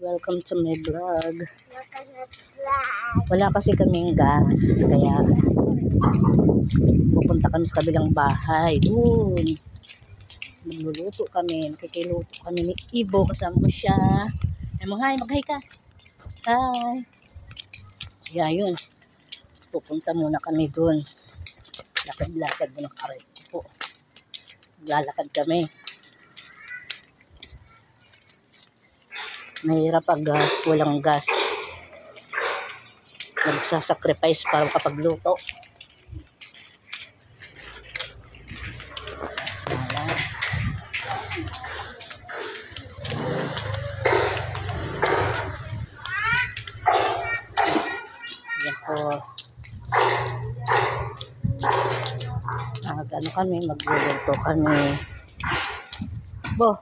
Welcome to my vlog. Wala kasi kaming gas, kaya pupunta kami sa kabilang bahay. Doon. Magluluto kami. Nakikiluto kami ni Ibo. Kasama ko siya. Ay mo, hi. Mag-hi ka. Hi. Kaya yun. Pupunta muna kami doon. Lakad-lakad mo ng karet po. Lalakad kami. Mahirap pag walang gas. Nagsasacrifice para makapagluto. Yan po. Ano kami, magluluto kami. Bo.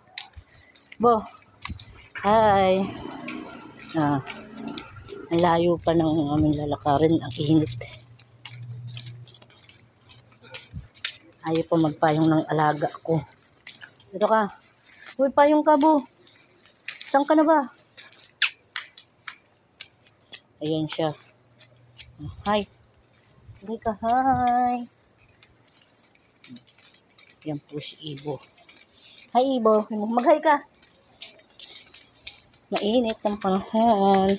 Hi. Ang layo pa ng aming lalakarin. Ang init. Ayaw pa magpayong ng alaga ko. Dito ka. Uy, payong ka, Bo. Saan ka na ba? Ayan siya. Hi. Hi ka, hi. Yan po si Ibo. Hi, Ibo. Mag-hi ka. Mainit ng panahon.